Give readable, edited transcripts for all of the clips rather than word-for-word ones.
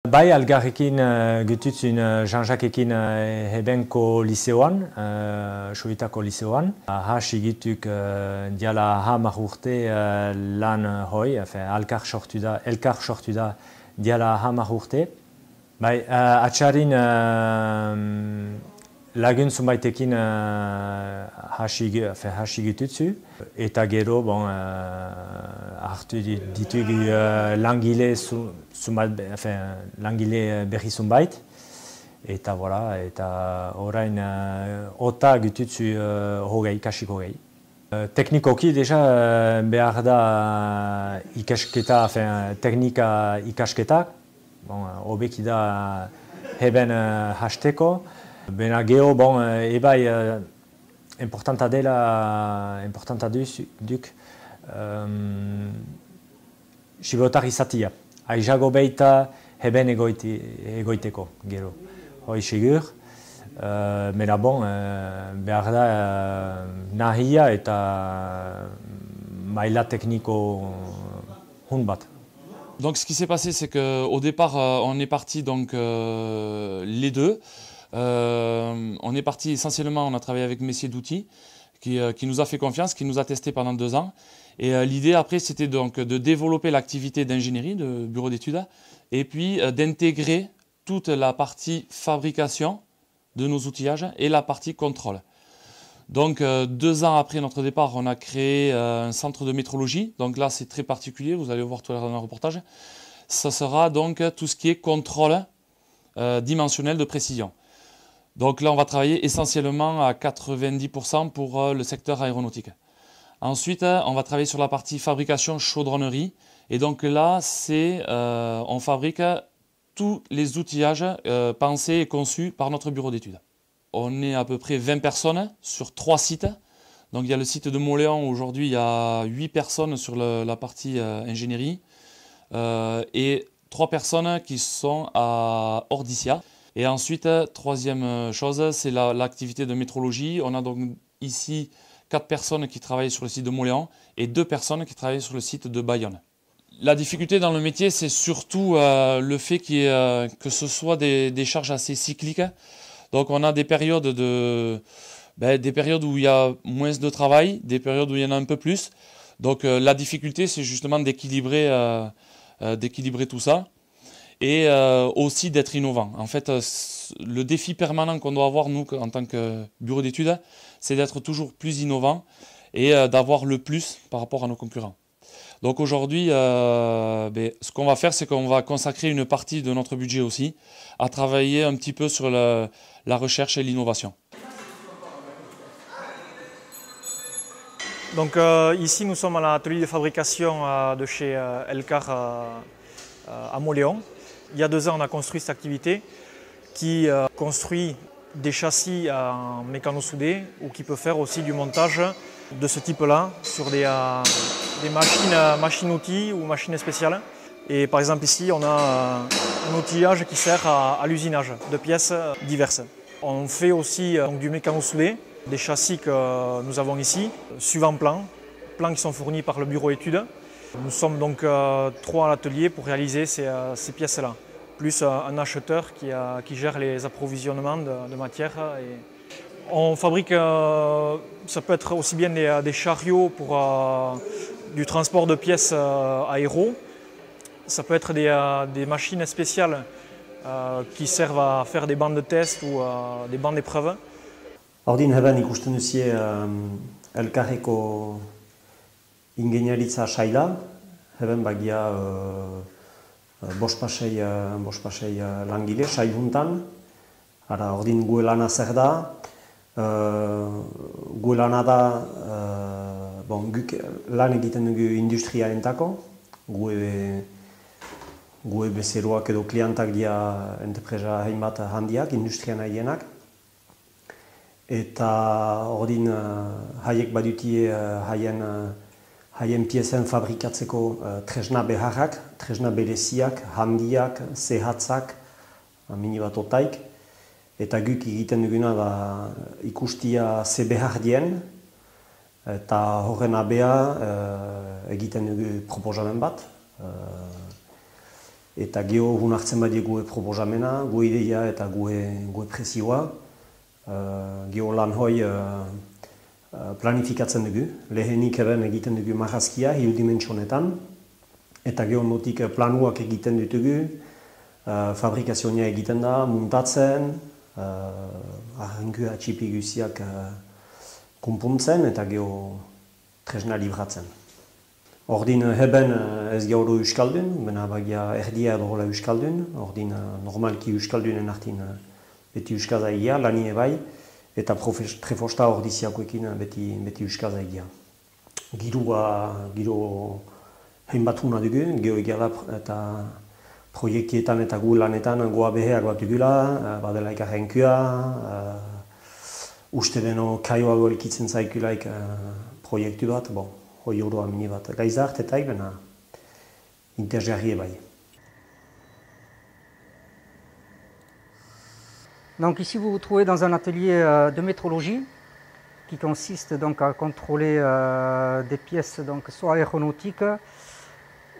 Bai algarrekin gututzun Jean-Jacquekin hebenko liceoan, Sobitako liceoan. Hasi gituk diala 10 urte lan hoi, elkar sortu da diala 10 urte. Bai, atxarin lagun zunbaitekin hasi gitutzu. Eta gero, hartu ditugu langile berri zunbait. Eta voilà, eta orain ota gitutzu kasik hogei. Teknikoki deja behar da ikasketa, teknika ikasketak. Hobeki da heben hasteko. Bena geho, ebai importanta duk sibotar izatia. Aizago beita heben egoiteko, gero. Hoi sigur. Mena behar da nahia eta maila tekniko hun bat. Donc ce qui s'est passé, c'est qu'au départ, on est parti donc les deux. On est parti essentiellement, on a travaillé avec Messier d'Outils qui nous a fait confiance, qui nous a testé pendant 2 ans. Et l'idée après, c'était donc de développer l'activité d'ingénierie, de bureau d'études, et puis d'intégrer toute la partie fabrication de nos outillages et la partie contrôle. Donc 2 ans après notre départ, on a créé un centre de métrologie. Donc là, c'est très particulier, vous allez voir tout à l'heure dans le reportage. Ça sera donc tout ce qui est contrôle dimensionnel de précision. Donc là, on va travailler essentiellement à 90% pour le secteur aéronautique. Ensuite, on va travailler sur la partie fabrication chaudronnerie. Et donc là, on fabrique tous les outillages pensés et conçus par notre bureau d'études. On est à peu près 20 personnes sur 3 sites. Donc il y a le site de Moléon, aujourd'hui il y a 8 personnes sur la partie ingénierie et 3 personnes qui sont à Ordicia. Et ensuite, troisième chose, c'est l'activité de métrologie. On a donc ici 4 personnes qui travaillent sur le site de Moléon et 2 personnes qui travaillent sur le site de Bayonne. La difficulté dans le métier, c'est surtout le fait que ce soit des charges assez cycliques. Donc on a des périodes où il y a moins de travail, des périodes où il y en a un peu plus. Donc la difficulté, c'est justement d'équilibrer tout ça et aussi d'être innovant. En fait, le défi permanent qu'on doit avoir, nous, en tant que bureau d'études, c'est d'être toujours plus innovant et d'avoir le plus par rapport à nos concurrents. Donc aujourd'hui, ce qu'on va faire, c'est qu'on va consacrer une partie de notre budget aussi à travailler un petit peu sur la recherche et l'innovation. Donc ici, nous sommes à l'atelier de fabrication de chez Elcar à Moléon. Il y a 2 ans, on a construit cette activité qui construit des châssis en mécano-soudé ou qui peut faire aussi du montage de ce type-là sur des machines-outils ou machines spéciales. Et par exemple ici, on a un outillage qui sert à l'usinage de pièces diverses. On fait aussi du mécano-soudé, des châssis que nous avons ici, suivant plans qui sont fournis par le bureau études. Nous sommes donc 3 à l'atelier pour réaliser ces pièces-là, plus un acheteur qui gère les approvisionnements de matières. On fabrique, ça peut être aussi bien des chariots pour du transport de pièces aéro. Ça peut être des machines spéciales qui servent à faire des bandes de test ou des bandes d'épreuve. Ordin heben ikusten duzie elkarreko ingeniaritza saila, heben bagia bost pasei langile sail juntan. Ara, ordin gue lana zer da, gue lana da, guk lan egiten dugu industriaentako, gue bezeroak edo klientak dira enterpresa hainbat handiak, industrian haienak. Eta ordin haiek badutie haien piezen fabrikatzeko tresna beharrak, tresna bereziak, handiak, zehatzak, mini bat otaik. Eta guk egiten duguna da ikustia ze behar dien, eta horren abea egiten dugu proposamen bat. Eta geho hun hartzen badie gue proposamena, gue ideia eta gue presioa. Geho lan hoi planifikatzen dugu. Lehenik eben egiten dugu marrazkia, hiru dimentsionetan. Eta geho notik planuak egiten ditugu. Fabrikazioa egiten da, muntatzen, arrenkua txipi guziak konpuntzen eta geho tresna libratzen. Ordin heben ez gauro euskaldun, bena bagia erdia edo hola euskaldun. Ordin normalki euskaldunen artin beti euskazaigia, lani ebai, eta prefosta ordiziakoekin beti euskazaigia. Giro hainbatuna dugu, geho egala eta proiektietan eta gu lanetan goa beheak bat dugula, badelaik arrenkua, uste deno kaioago elikitzen zaikulaik proiektu bat, hoi oroa mini bat gaizart eta bena interesgarri bai. Donc ici vous vous trouvez dans un atelier de métrologie qui consiste donc à contrôler des pièces donc soit aéronautiques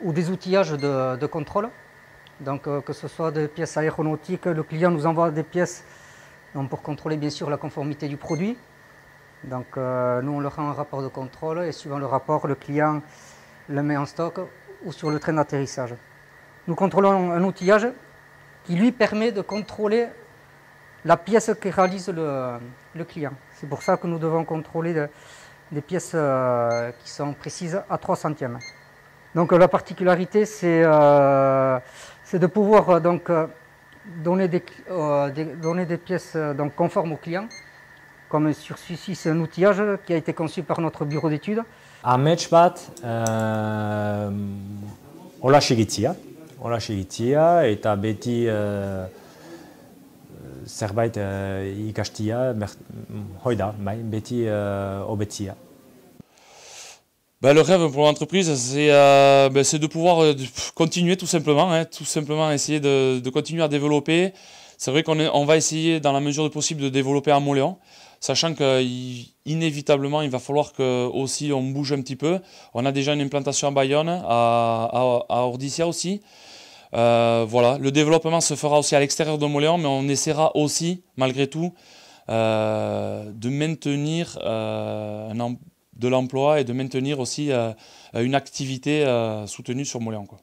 ou des outillages de contrôle. Donc que ce soit des pièces aéronautiques, le client nous envoie des pièces donc, pour contrôler bien sûr la conformité du produit. Donc nous on leur rend un rapport de contrôle et suivant le rapport, le client le met en stock ou sur le train d'atterrissage. Nous contrôlons un outillage qui lui permet de contrôler la pièce que réalise le client. C'est pour ça que nous devons contrôler des pièces qui sont précises à 3 centièmes. Donc la particularité c'est de pouvoir donc, donner des pièces donc, conformes au client. Comme sur celui-ci, c'est un outillage qui a été conçu par notre bureau d'études. Amets bat, hola segitzia eta beti zerbait ikastia, hoi da, beti hobetzia. Le rêve pour l'entreprise, c'est de pouvoir continuer tout simplement essayer de continuer à développer. C'est vrai qu'on va essayer dans la mesure du possible de développer à Mauléon, sachant qu'inévitablement il va falloir que aussi on bouge un petit peu. On a déjà une implantation à Bayonne, à Ordizia aussi. Voilà, le développement se fera aussi à l'extérieur de Mauléon, mais on essaiera aussi, malgré tout, de maintenir de l'emploi et de maintenir aussi une activité soutenue sur Mauléon, quoi.